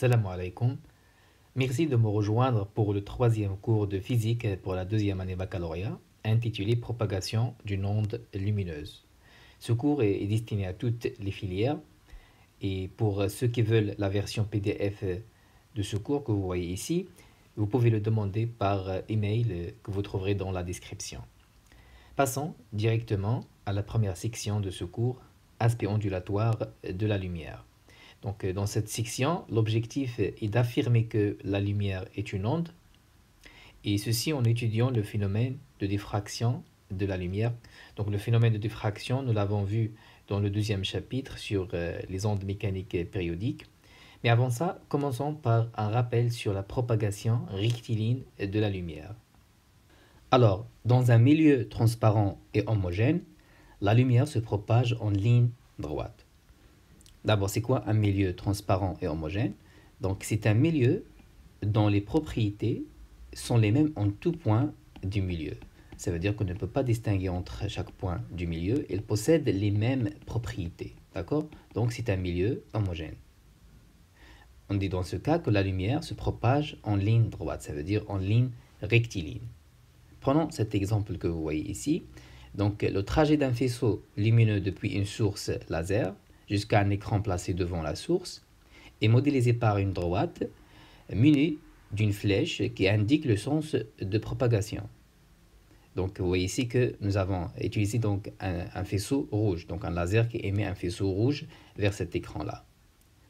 Salam alaikum. Merci de me rejoindre pour le troisième cours de physique pour la deuxième année baccalauréat, intitulé Propagation d'une onde lumineuse. Ce cours est destiné à toutes les filières et pour ceux qui veulent la version PDF de ce cours que vous voyez ici, vous pouvez le demander par email que vous trouverez dans la description. Passons directement à la première section de ce cours, aspect ondulatoire de la lumière. Donc, dans cette section, l'objectif est d'affirmer que la lumière est une onde, et ceci en étudiant le phénomène de diffraction de la lumière. Donc, le phénomène de diffraction, nous l'avons vu dans le deuxième chapitre sur les ondes mécaniques périodiques. Mais avant ça, commençons par un rappel sur la propagation rectiligne de la lumière. Alors, dans un milieu transparent et homogène, la lumière se propage en ligne droite. D'abord, c'est quoi un milieu transparent et homogène? Donc, c'est un milieu dont les propriétés sont les mêmes en tout point du milieu. Ça veut dire qu'on ne peut pas distinguer entre chaque point du milieu. Il possède les mêmes propriétés. D'accord? Donc, c'est un milieu homogène. On dit dans ce cas que la lumière se propage en ligne droite. Ça veut dire en ligne rectiligne. Prenons cet exemple que vous voyez ici. Donc, le trajet d'un faisceau lumineux depuis une source laser jusqu'à un écran placé devant la source est modélisé par une droite munie d'une flèche qui indique le sens de propagation. Donc, vous voyez ici que nous avons utilisé donc un faisceau rouge, donc un laser qui émet un faisceau rouge vers cet écran-là.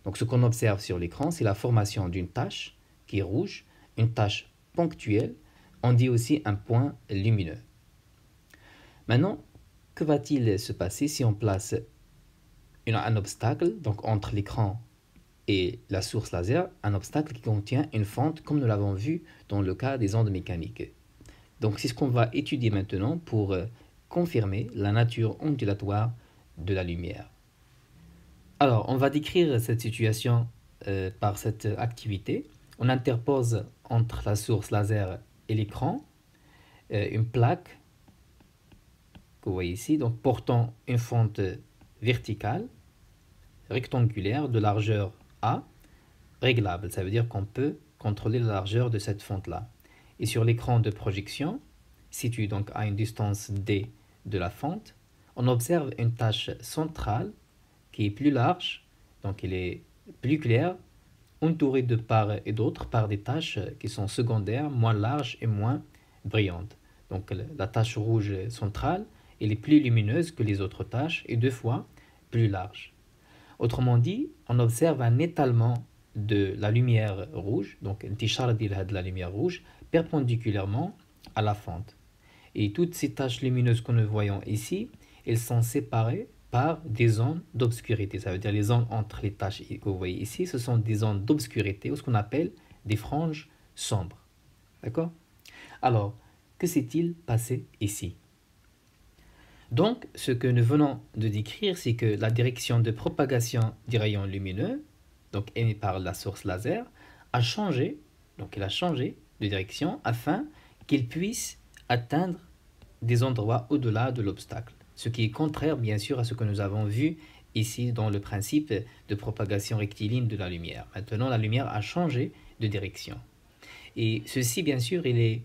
Donc, ce qu'on observe sur l'écran, c'est la formation d'une tache qui est rouge, une tache ponctuelle. On dit aussi un point lumineux. Maintenant, que va-t-il se passer si on place un obstacle, donc entre l'écran et la source laser, un obstacle qui contient une fente, comme nous l'avons vu dans le cas des ondes mécaniques. Donc, c'est ce qu'on va étudier maintenant pour confirmer la nature ondulatoire de la lumière. Alors, on va décrire cette situation par cette activité. On interpose entre la source laser et l'écran une plaque que vous voyez ici, donc portant une fente verticale, rectangulaire de largeur A, réglable. Ça veut dire qu'on peut contrôler la largeur de cette fente-là. Et sur l'écran de projection, situé donc à une distance D de la fente, on observe une tache centrale qui est plus large, donc elle est plus claire, entourée de part et d'autre par des taches qui sont secondaires, moins larges et moins brillantes. Donc la tache rouge centrale, elle est plus lumineuse que les autres taches et 2 fois plus large. Autrement dit, on observe un étalement de la lumière rouge, donc de la lumière rouge, perpendiculairement à la fente. Et toutes ces taches lumineuses que nous voyons ici, elles sont séparées par des zones d'obscurité. Ça veut dire les zones entre les taches que vous voyez ici, ce sont des zones d'obscurité, ou ce qu'on appelle des franges sombres. D'accord? Alors, que s'est-il passé ici? Donc, ce que nous venons de décrire, c'est que la direction de propagation des rayons lumineux, donc émis par la source laser, a changé, donc elle a changé de direction afin qu'il puisse atteindre des endroits au-delà de l'obstacle. Ce qui est contraire, bien sûr, à ce que nous avons vu ici dans le principe de propagation rectiligne de la lumière. Maintenant, la lumière a changé de direction. Et ceci, bien sûr, il est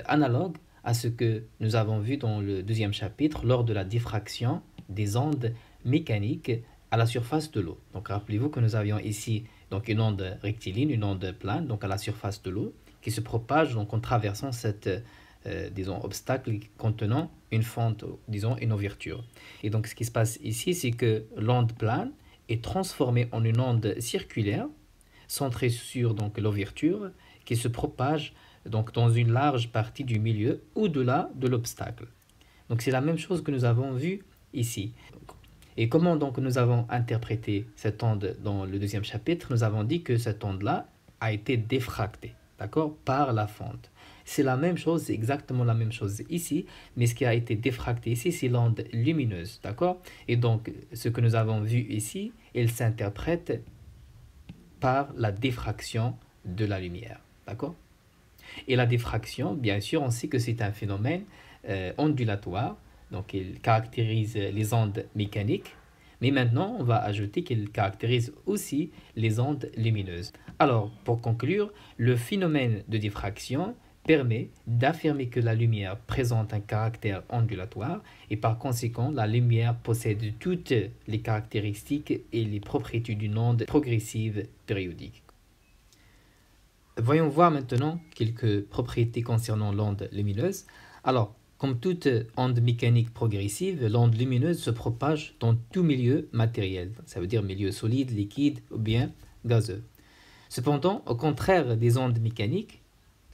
analogue à ce que nous avons vu dans le deuxième chapitre lors de la diffraction des ondes mécaniques à la surface de l'eau. Donc rappelez-vous que nous avions ici donc une onde rectiligne, une onde plane, donc à la surface de l'eau, qui se propage donc en traversant cette disons, obstacle contenant une fente, disons, une ouverture. Et donc ce qui se passe ici, c'est que l'onde plane est transformée en une onde circulaire, centrée sur donc l'ouverture, qui se propage donc dans une large partie du milieu au-delà de l'obstacle. Donc c'est la même chose que nous avons vu ici. Et comment donc nous avons interprété cette onde dans le deuxième chapitre? Nous avons dit que cette onde-là a été diffractée, d'accord, par la fente. C'est la même chose, c'est exactement la même chose ici, mais ce qui a été diffracté ici, c'est l'onde lumineuse, d'accord? Et donc ce que nous avons vu ici, il s'interprète par la diffraction de la lumière, d'accord? Et la diffraction, bien sûr, on sait que c'est un phénomène ondulatoire, donc il caractérise les ondes mécaniques, Mais maintenant, on va ajouter qu'il caractérise aussi les ondes lumineuses. Alors, pour conclure, le phénomène de diffraction permet d'affirmer que la lumière présente un caractère ondulatoire et par conséquent, la lumière possède toutes les caractéristiques et les propriétés d'une onde progressive périodique. Voyons voir maintenant quelques propriétés concernant l'onde lumineuse. Alors, comme toute onde mécanique progressive, l'onde lumineuse se propage dans tout milieu matériel, ça veut dire milieu solide, liquide ou bien gazeux. Cependant, au contraire des ondes mécaniques,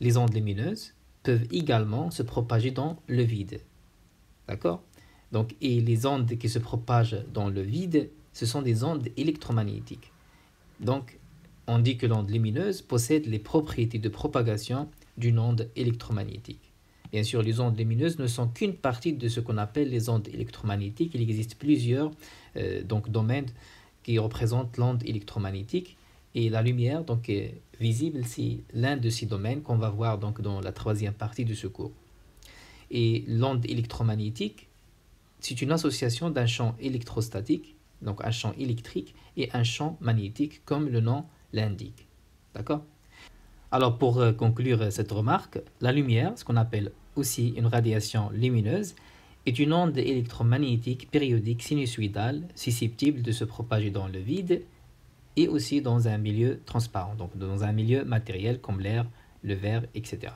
les ondes lumineuses peuvent également se propager dans le vide. D'accord? Donc, et les ondes qui se propagent dans le vide, ce sont des ondes électromagnétiques. Donc, on dit que l'onde lumineuse possède les propriétés de propagation d'une onde électromagnétique. Bien sûr, les ondes lumineuses ne sont qu'une partie de ce qu'on appelle les ondes électromagnétiques. Il existe plusieurs domaines qui représentent l'onde électromagnétique. Et la lumière est visible, c'est l'un de ces domaines qu'on va voir donc, dans la troisième partie de ce cours. Et l'onde électromagnétique, c'est une association d'un champ électrostatique, donc un champ électrique, et un champ magnétique, comme le nom l'indique. D'accord? Alors pour conclure cette remarque, la lumière, ce qu'on appelle aussi une radiation lumineuse, est une onde électromagnétique périodique sinusoïdale susceptible de se propager dans le vide et aussi dans un milieu transparent, donc dans un milieu matériel comme l'air, le verre, etc.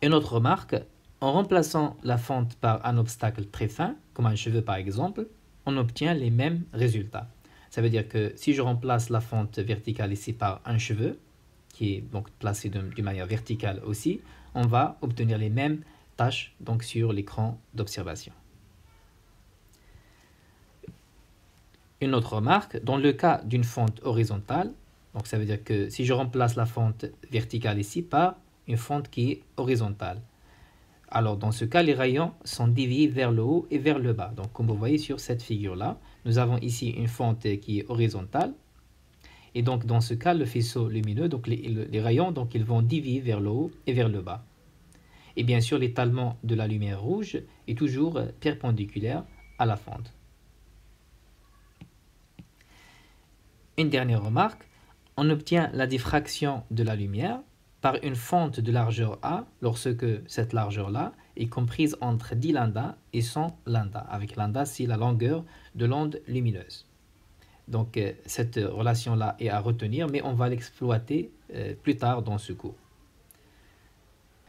Une autre remarque, en remplaçant la fente par un obstacle très fin, comme un cheveu par exemple, on obtient les mêmes résultats. Ça veut dire que si je remplace la fente verticale ici par un cheveu, qui est donc placé d'une manière verticale aussi, on va obtenir les mêmes tâches donc sur l'écran d'observation. Une autre remarque, dans le cas d'une fente horizontale, donc ça veut dire que si je remplace la fente verticale ici par une fente qui est horizontale, alors dans ce cas, les rayons sont déviés vers le haut et vers le bas. Donc comme vous voyez sur cette figure-là, nous avons ici une fente qui est horizontale. Et donc dans ce cas, le faisceau lumineux, donc les rayons, donc ils vont dévier vers le haut et vers le bas. Et bien sûr, l'étalement de la lumière rouge est toujours perpendiculaire à la fente. Une dernière remarque, on obtient la diffraction de la lumière par une fente de largeur A lorsque cette largeur-là est comprise entre 10 lambda et 100 lambda. Avec lambda, c'est la longueur de l'onde lumineuse. Donc cette relation-là est à retenir, mais on va l'exploiter plus tard dans ce cours.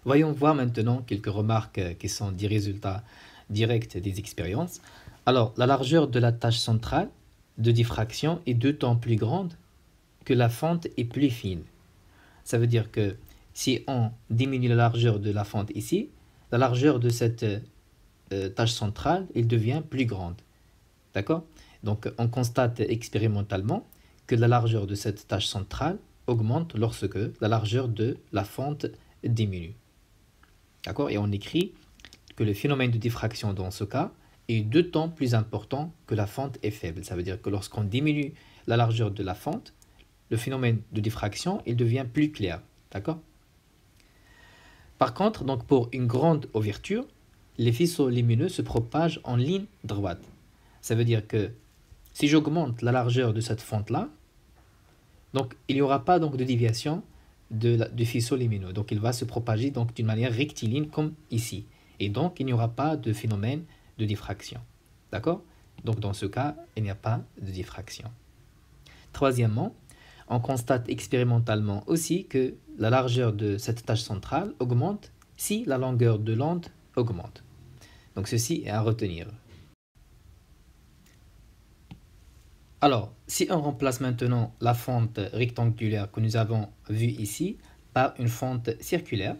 Voyons voir maintenant quelques remarques qui sont des résultats directs des expériences. Alors, la largeur de la tache centrale de diffraction est d'autant plus grande que la fente est plus fine. Ça veut dire que si on diminue la largeur de la fente ici, la largeur de cette tache centrale, elle devient plus grande. D'accord? Donc, on constate expérimentalement que la largeur de cette tache centrale augmente lorsque la largeur de la fente diminue. D'accord? Et on écrit que le phénomène de diffraction dans ce cas est d'autant plus important que la fente est faible. Ça veut dire que lorsqu'on diminue la largeur de la fente, le phénomène de diffraction il devient plus clair. D'accord? Par contre, donc pour une grande ouverture, les faisceaux lumineux se propagent en ligne droite. Ça veut dire que si j'augmente la largeur de cette fente-là, donc il n'y aura pas donc de déviation du faisceau lumineux. Donc il va se propager donc d'une manière rectiligne comme ici. Et donc il n'y aura pas de phénomène de diffraction. D'accord? Donc dans ce cas, il n'y a pas de diffraction. Troisièmement, on constate expérimentalement aussi que la largeur de cette tache centrale augmente si la longueur de l'onde augmente. Donc ceci est à retenir. Alors, si on remplace maintenant la fente rectangulaire que nous avons vue ici par une fente circulaire,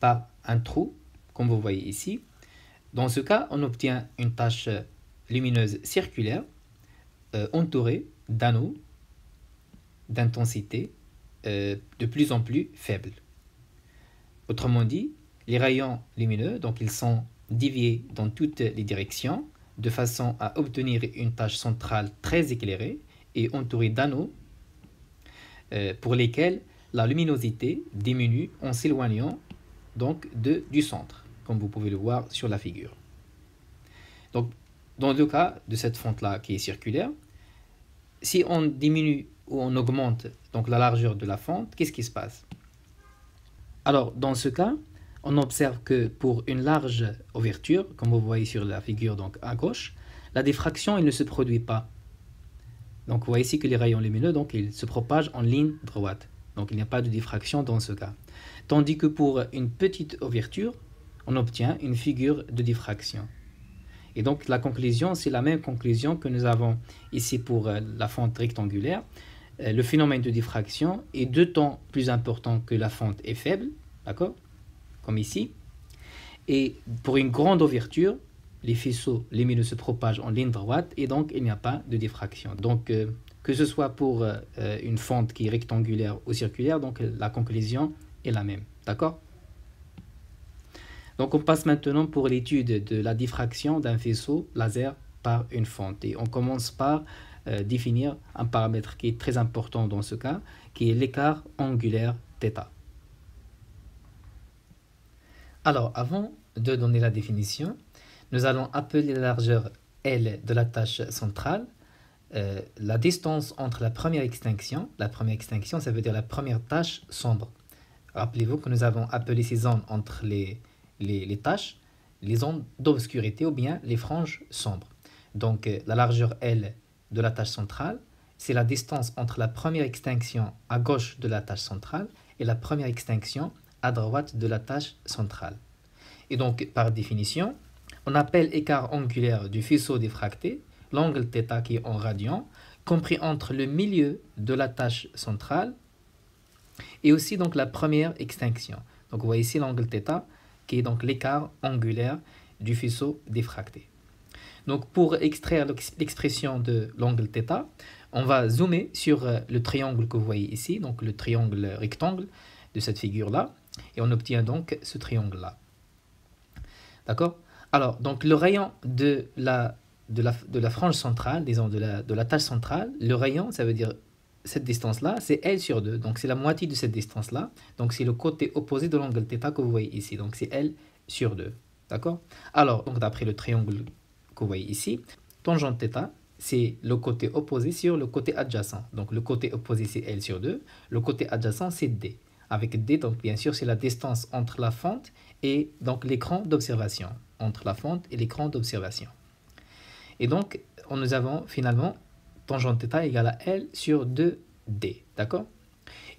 par un trou, comme vous voyez ici, dans ce cas, on obtient une tache lumineuse circulaire entourée d'anneaux d'intensité de plus en plus faible. Autrement dit, les rayons lumineux, donc ils sont déviés dans toutes les directions de façon à obtenir une tache centrale très éclairée et entourée d'anneaux pour lesquels la luminosité diminue en s'éloignant donc du centre, comme vous pouvez le voir sur la figure. Donc, dans le cas de cette fente-là qui est circulaire, si on diminue ou on augmente donc la largeur de la fente, qu'est-ce qui se passe? Alors, dans ce cas, on observe que pour une large ouverture, comme vous voyez sur la figure donc à gauche, la diffraction il ne se produit pas. Donc, vous voyez ici que les rayons lumineux donc, ils se propagent en ligne droite. Donc, il n'y a pas de diffraction dans ce cas. Tandis que pour une petite ouverture, on obtient une figure de diffraction. Et donc, la conclusion, c'est la même conclusion que nous avons ici pour la fente rectangulaire. Le phénomène de diffraction est 2 temps plus important que la fente est faible, d'accord? Comme ici. Et pour une grande ouverture, les faisceaux lumineux se propagent en ligne droite et donc il n'y a pas de diffraction. Donc, que ce soit pour une fente qui est rectangulaire ou circulaire, donc la conclusion est la même, d'accord? Donc, on passe maintenant pour l'étude de la diffraction d'un faisceau laser par une fente. Et on commence par définir un paramètre qui est très important dans ce cas, qui est l'écart angulaire θ. Alors, avant de donner la définition, nous allons appeler la largeur L de la tâche centrale la distance entre la première extinction, ça veut dire la première tâche sombre. Rappelez-vous que nous avons appelé ces zones entre les tâches, les zones d'obscurité ou bien les franges sombres. Donc la largeur L de la tâche centrale, c'est la distance entre la première extinction à gauche de la tâche centrale et la première extinction à droite de la tâche centrale. Et donc par définition, on appelle écart angulaire du faisceau diffracté l'angle θ qui est en radian, compris entre le milieu de la tâche centrale et aussi donc la première extinction. Donc vous voyez ici l'angle θ qui est donc l'écart angulaire du faisceau diffracté. Donc pour extraire l'expression de l'angle θ, on va zoomer sur le triangle que vous voyez ici, donc le triangle rectangle de cette figure-là, et on obtient donc ce triangle-là. D'accord? Alors, donc le rayon de la frange centrale, disons de la tâche centrale, le rayon, ça veut dire cette distance-là, c'est L sur 2. Donc c'est la moitié de cette distance-là. Donc c'est le côté opposé de l'angle θ que vous voyez ici. Donc c'est L sur 2. D'accord? Alors, donc d'après le triangle que vous voyez ici, tangente θ, c'est le côté opposé sur le côté adjacent. Donc le côté opposé, c'est L sur 2. Le côté adjacent, c'est D. Avec D, donc bien sûr, c'est la distance entre la fente et donc l'écran d'observation. Entre la fente et l'écran d'observation. Et donc, nous avons finalement tangente θ égale à L sur 2D. D'accord?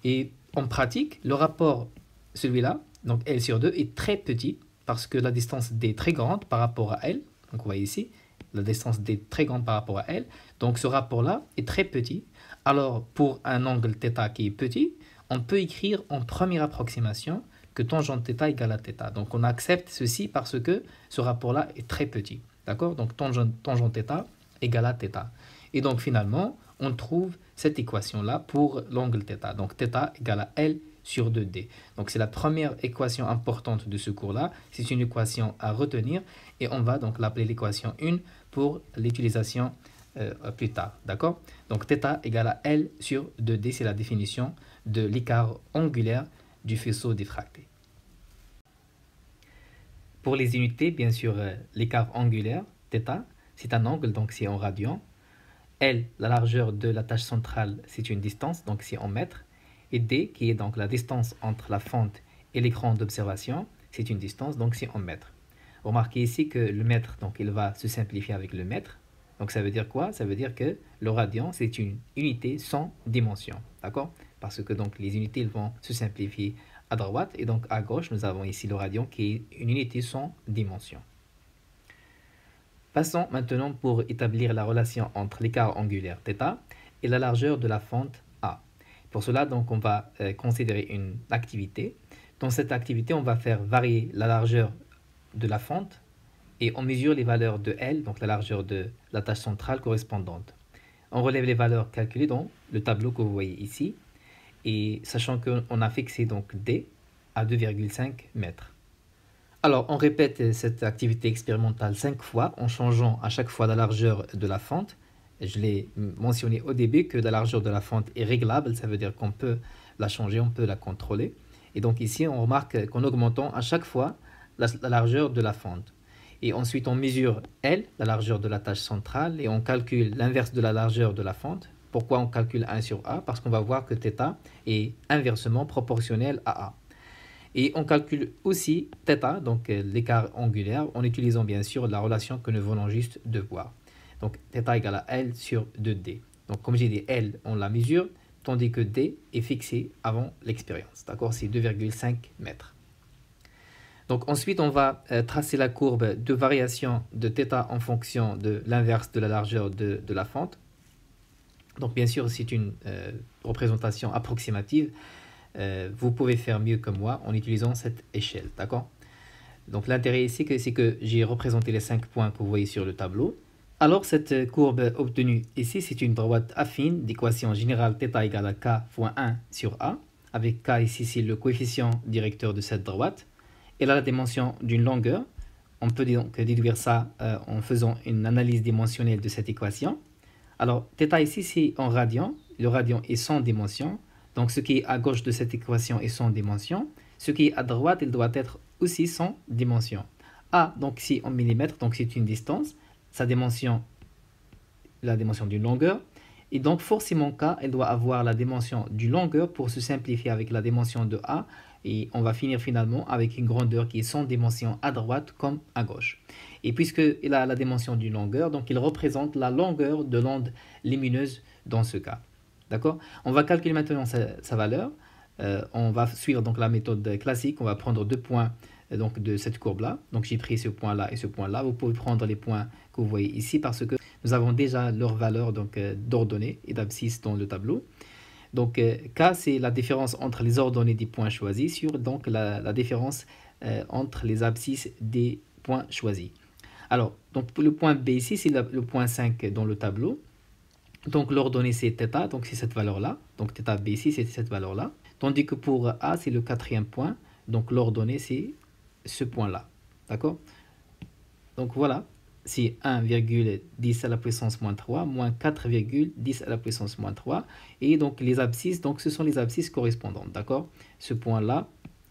Et en pratique, le rapport, celui-là, donc L sur 2, est très petit parce que la distance D est très grande par rapport à L. Donc, vous voyez ici, la distance D est très grande par rapport à L. Donc, ce rapport-là est très petit. Alors, pour un angle θ qui est petit, on peut écrire en première approximation que tangente θ égale à θ. Donc, on accepte ceci parce que ce rapport-là est très petit. D'accord? Donc, tangente θ égale à θ. Et donc, finalement, on trouve cette équation-là pour l'angle θ. Donc, θ égale à L sur 2D. Donc, c'est la première équation importante de ce cours-là. C'est une équation à retenir et on va donc l'appeler l'équation 1 pour l'utilisation plus tard. D'accord? Donc, θ égale à L sur 2D. C'est la définition de l'écart angulaire du faisceau diffracté. Pour les unités, bien sûr, l'écart angulaire, θ, c'est un angle, donc c'est en radian. L, la largeur de la tâche centrale, c'est une distance, donc c'est en mètres. Et D, qui est donc la distance entre la fente et l'écran d'observation, c'est une distance, donc c'est en mètres. Remarquez ici que le mètre, donc il va se simplifier avec le mètre. Donc ça veut dire quoi? Ça veut dire que le radian, c'est une unité sans dimension, d'accord? Parce que donc les unités elles vont se simplifier à droite et donc à gauche, nous avons ici le radian qui est une unité sans dimension. Passons maintenant pour établir la relation entre l'écart angulaire θ et la largeur de la fente A. Pour cela, donc, on va considérer une activité. Dans cette activité, on va faire varier la largeur de la fente et on mesure les valeurs de L, donc la largeur de la tâche centrale correspondante. On relève les valeurs calculées dans le tableau que vous voyez ici. Et sachant qu'on a fixé donc D à 2,5 mètres. Alors, on répète cette activité expérimentale 5 fois en changeant à chaque fois la largeur de la fente. Je l'ai mentionné au début que la largeur de la fente est réglable, ça veut dire qu'on peut la changer, on peut la contrôler. Et donc ici, on remarque qu'en augmentant à chaque fois la largeur de la fente. Et ensuite, on mesure L, la largeur de la tâche centrale, et on calcule l'inverse de la largeur de la fente. Pourquoi on calcule 1 sur A? Parce qu'on va voir que θ est inversement proportionnel à A. Et on calcule aussi θ, donc l'écart angulaire, en utilisant bien sûr la relation que nous venons juste de voir. Donc θ égale à L sur 2D. Donc comme j'ai dit, L, on la mesure, tandis que D est fixé avant l'expérience. D'accord? C'est 2,5 mètres. Donc ensuite, on va tracer la courbe de variation de θ en fonction de l'inverse de la largeur de la fente. Donc bien sûr, c'est une représentation approximative. Vous pouvez faire mieux que moi en utilisant cette échelle. D'accord? Donc l'intérêt ici, c'est que j'ai représenté les 5 points que vous voyez sur le tableau. Alors cette courbe obtenue ici, c'est une droite affine d'équation générale θ égale à k fois 1 sur A. Avec k ici, c'est le coefficient directeur de cette droite. Elle a la dimension d'une longueur. On peut donc déduire ça en faisant une analyse dimensionnelle de cette équation. Alors, θ ici, c'est en radian. Le radian est sans dimension. Donc, ce qui est à gauche de cette équation est sans dimension. Ce qui est à droite, il doit être aussi sans dimension. A, donc ici en millimètres, donc c'est une distance. Sa dimension, la dimension d'une longueur. Et donc, forcément, K, elle doit avoir la dimension d'une longueur pour se simplifier avec la dimension de A. Et on va finir finalement avec une grandeur qui est sans dimension à droite comme à gauche. Et puisqu'il a la dimension d'une longueur, donc il représente la longueur de l'onde lumineuse dans ce cas. D'accord? On va calculer maintenant sa valeur. On va suivre donc la méthode classique. On va prendre 2 points donc, de cette courbe-là. Donc j'ai pris ce point-là et ce point-là. Vous pouvez prendre les points que vous voyez ici parce que nous avons déjà leur valeur d'ordonnées et d'abscisse dans le tableau. Donc, K, c'est la différence entre les ordonnées des points choisis sur donc, la différence entre les abscisses des points choisis. Alors, donc, le point B ici, c'est le point 5 dans le tableau. Donc, l'ordonnée, c'est θ, donc c'est cette valeur-là. Donc, θ B ici, c'est cette valeur-là. Tandis que pour A, c'est le 4e point. Donc, l'ordonnée, c'est ce point-là. D'accord? Donc, voilà. C'est 1,10 à la puissance moins 3, moins 4,10 à la puissance moins 3. Et donc les abscisses, donc ce sont les abscisses correspondantes, d'accord? Ce point-là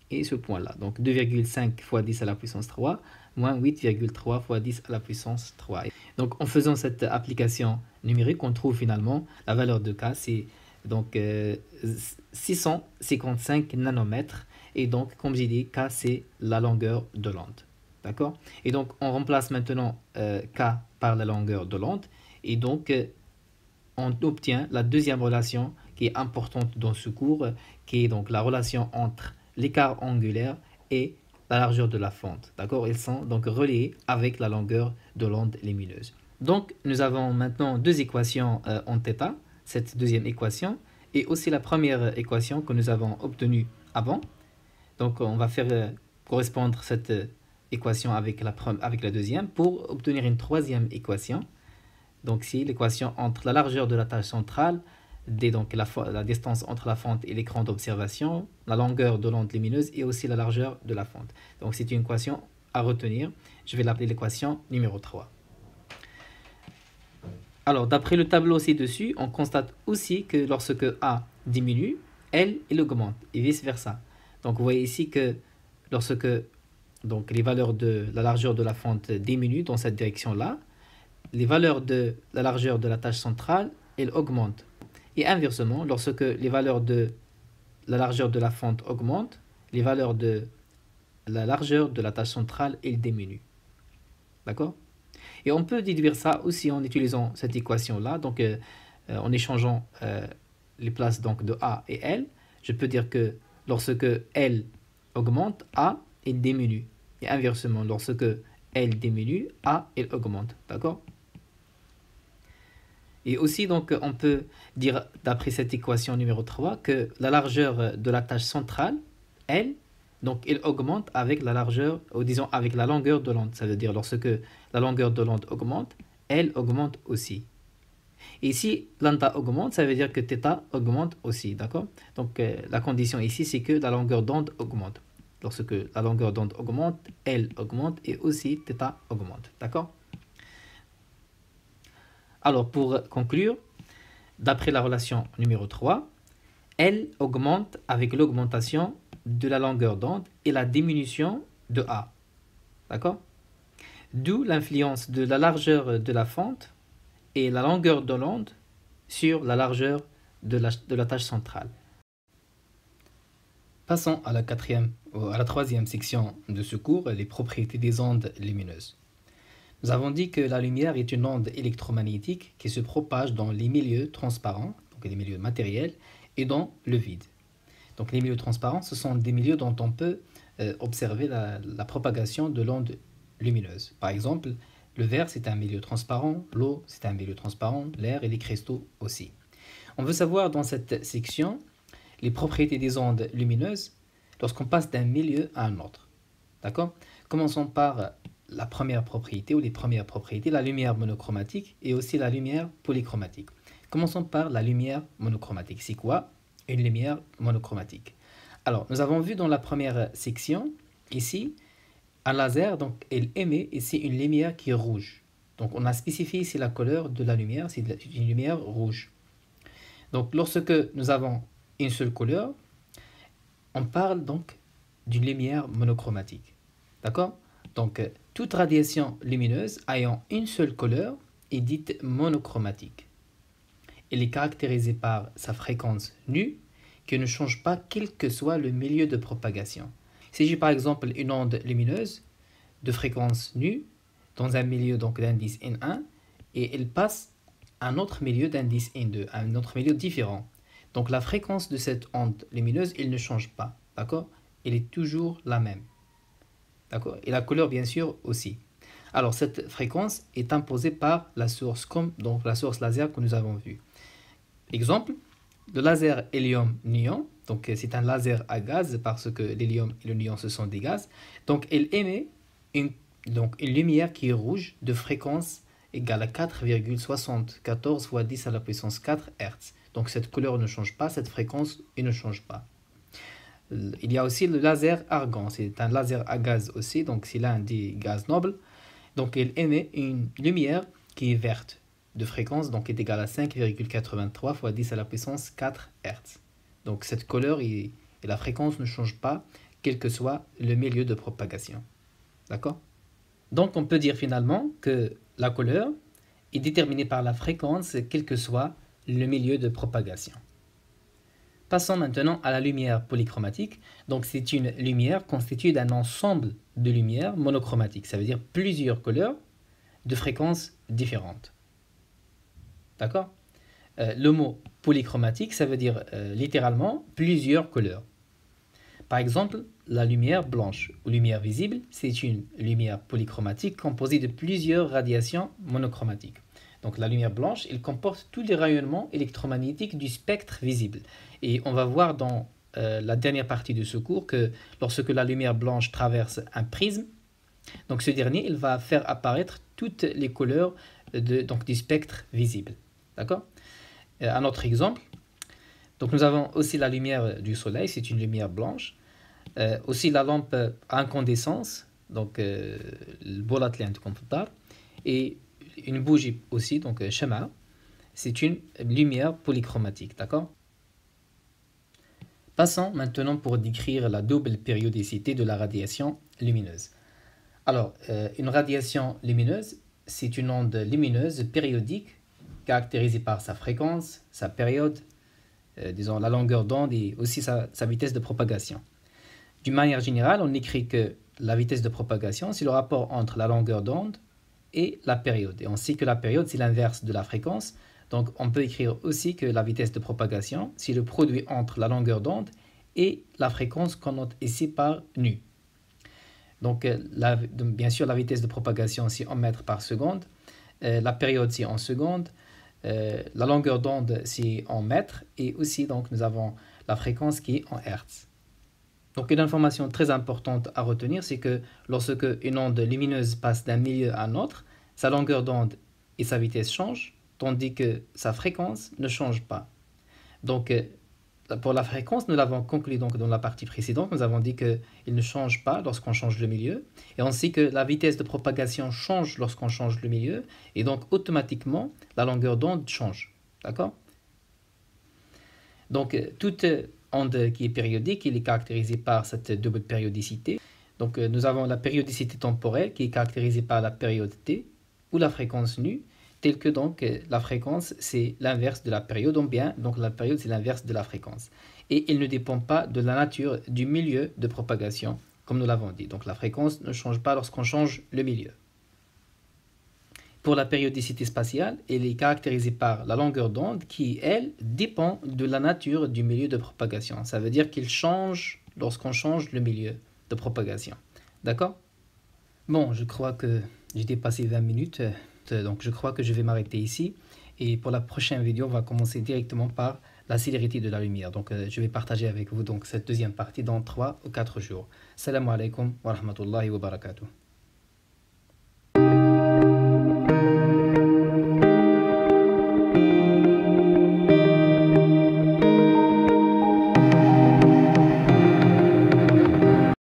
et ce point-là. Donc 2,5 fois 10 à la puissance 3, moins 8,3 fois 10 à la puissance 3. Donc en faisant cette application numérique, on trouve finalement la valeur de K, c'est donc 655 nanomètres. Et donc, comme j'ai dit, K, c'est la longueur de l'onde. D'accord? Et donc, on remplace maintenant K par la longueur de l'onde. Et donc, on obtient la deuxième relation qui est importante dans ce cours, qui est donc la relation entre l'écart angulaire et la largeur de la fente. D'accord? Ils sont donc reliés avec la longueur de l'onde lumineuse. Donc, nous avons maintenant 2 équations en θ, cette deuxième équation, et aussi la première équation que nous avons obtenue avant. Donc, on va faire correspondre cette équation avec la deuxième pour obtenir une troisième équation. Donc, c'est l'équation entre la largeur de la tâche centrale, donc la distance entre la fente et l'écran d'observation, la longueur de l'onde lumineuse et aussi la largeur de la fente. Donc, c'est une équation à retenir. Je vais l'appeler l'équation numéro 3. Alors, d'après le tableau ci-dessus, on constate aussi que lorsque A diminue, L, il augmente et vice-versa. Donc, vous voyez ici que lorsque donc, les valeurs de la largeur de la fente diminuent dans cette direction-là, les valeurs de la largeur de la tâche centrale, elles augmentent. Et inversement, lorsque les valeurs de la largeur de la fente augmentent, les valeurs de la largeur de la tâche centrale, elles diminuent. D'accord? Et on peut déduire ça aussi en utilisant cette équation-là, donc en échangeant les places donc, de A et L. Je peux dire que lorsque L augmente, A, il diminue. Et inversement, lorsque L diminue, A, elle augmente. D'accord? Et aussi, donc, on peut dire, d'après cette équation numéro 3, que la largeur de la tâche centrale, L, donc, elle augmente avec la largeur, ou disons, avec la longueur de l'onde. Ça veut dire, lorsque la longueur de l'onde augmente, elle augmente aussi. Et si lambda augmente, ça veut dire que θ augmente aussi. D'accord? Donc, la condition ici, c'est que la longueur d'onde augmente. Lorsque la longueur d'onde augmente, L augmente et aussi θ augmente. D'accord? Alors, pour conclure, d'après la relation numéro 3, L augmente avec l'augmentation de la longueur d'onde et la diminution de A. D'accord? D'où l'influence de la largeur de la fente et la longueur de l'onde sur la largeur de la tâche centrale. Passons à la troisième section de ce cours, les propriétés des ondes lumineuses. Nous avons dit que la lumière est une onde électromagnétique qui se propage dans les milieux transparents, donc les milieux matériels, et dans le vide. Donc les milieux transparents, ce sont des milieux dont on peut observer la propagation de l'onde lumineuse. Par exemple, le verre, c'est un milieu transparent, l'eau, c'est un milieu transparent, l'air et les cristaux aussi. On veut savoir dans cette section les propriétés des ondes lumineuses lorsqu'on passe d'un milieu à un autre. D'accord? Commençons par la première propriété ou les premières propriétés, la lumière monochromatique et aussi la lumière polychromatique. Commençons par la lumière monochromatique. C'est quoi une lumière monochromatique? Alors, nous avons vu dans la première section, ici, un laser, donc il émet ici une lumière qui est rouge. Donc, on a spécifié ici la couleur de la lumière, c'est une lumière rouge. Donc, lorsque nous avons une seule couleur, on parle donc d'une lumière monochromatique. D'accord? Donc, toute radiation lumineuse ayant une seule couleur est dite monochromatique. Elle est caractérisée par sa fréquence nue qui ne change pas quel que soit le milieu de propagation. Il s'agit par exemple d'une onde lumineuse de fréquence nue dans un milieu d'indice N1 et elle passe à un autre milieu d'indice N2, un autre milieu différent. Donc la fréquence de cette onde lumineuse, elle ne change pas, d'accord? Elle est toujours la même, d'accord? Et la couleur, bien sûr, aussi. Alors cette fréquence est imposée par la source, comme donc la source laser que nous avons vue. Exemple, le laser hélium-néon, donc c'est un laser à gaz parce que l'hélium et le néon ce sont des gaz. Donc elle émet une lumière qui est rouge de fréquence égale à 4,74 fois 10 à la puissance 4 Hz. Donc cette couleur ne change pas, cette fréquence ne change pas. Il y a aussi le laser argon, c'est un laser à gaz aussi, donc c'est l'un des gaz nobles. Donc il émet une lumière qui est verte de fréquence, donc est égale à 5,83 fois 10 à la puissance 4 Hz. Donc cette couleur et la fréquence ne changent pas, quel que soit le milieu de propagation. D'accord? Donc on peut dire finalement que la couleur est déterminée par la fréquence, quel que soit le milieu de propagation. Passons maintenant à la lumière polychromatique. Donc c'est une lumière constituée d'un ensemble de lumières monochromatiques, ça veut dire plusieurs couleurs de fréquences différentes. D'accord? Le mot polychromatique, ça veut dire littéralement plusieurs couleurs. Par exemple, la lumière blanche ou lumière visible, c'est une lumière polychromatique composée de plusieurs radiations monochromatiques. Donc la lumière blanche, elle comporte tous les rayonnements électromagnétiques du spectre visible. Et on va voir dans la dernière partie de ce cours que lorsque la lumière blanche traverse un prisme, donc ce dernier, il va faire apparaître toutes les couleurs du spectre visible. D'accord? Un autre exemple. Donc nous avons aussi la lumière du soleil, c'est une lumière blanche. Aussi la lampe à incandescence, donc le bolatlian computer, et une bougie aussi, donc shama, c'est une lumière polychromatique, d'accord? Passons maintenant pour décrire la double périodicité de la radiation lumineuse. Alors, une radiation lumineuse, c'est une onde lumineuse périodique caractérisée par sa fréquence, sa période, disons la longueur d'onde et aussi sa vitesse de propagation. D'une manière générale, on écrit que la vitesse de propagation, c'est le rapport entre la longueur d'onde et la période. Et on sait que la période, c'est l'inverse de la fréquence. Donc, on peut écrire aussi que la vitesse de propagation, c'est le produit entre la longueur d'onde et la fréquence qu'on note ici par nu. Donc, bien sûr, la vitesse de propagation, c'est en mètres par seconde. La période, c'est en secondes. La longueur d'onde, c'est en mètres. Et aussi, donc, nous avons la fréquence qui est en hertz. Donc, une information très importante à retenir, c'est que lorsque une onde lumineuse passe d'un milieu à un autre, sa longueur d'onde et sa vitesse changent, tandis que sa fréquence ne change pas. Donc, pour la fréquence, nous l'avons conclu donc dans la partie précédente. Nous avons dit qu'il ne change pas lorsqu'on change le milieu. Et on sait que la vitesse de propagation change lorsqu'on change le milieu. Et donc, automatiquement, la longueur d'onde change. D'accord? Donc, toute onde qui est périodique, elle est caractérisée par cette double périodicité. Donc nous avons la périodicité temporelle qui est caractérisée par la période t ou la fréquence nu, telle que donc la fréquence c'est l'inverse de la période, ou bien donc la période c'est l'inverse de la fréquence. Et il ne dépend pas de la nature du milieu de propagation, comme nous l'avons dit. Donc la fréquence ne change pas lorsqu'on change le milieu. Pour la périodicité spatiale, elle est caractérisée par la longueur d'onde qui, elle, dépend de la nature du milieu de propagation. Ça veut dire qu'il change lorsqu'on change le milieu de propagation. D'accord? Bon, je crois que j'ai dépassé 20 minutes, donc je crois que je vais m'arrêter ici. Et pour la prochaine vidéo, on va commencer directement par la célérité de la lumière. Donc je vais partager avec vous donc cette deuxième partie dans 3 ou 4 jours. Salam alaikum wa rahmatullahi wa barakatuh.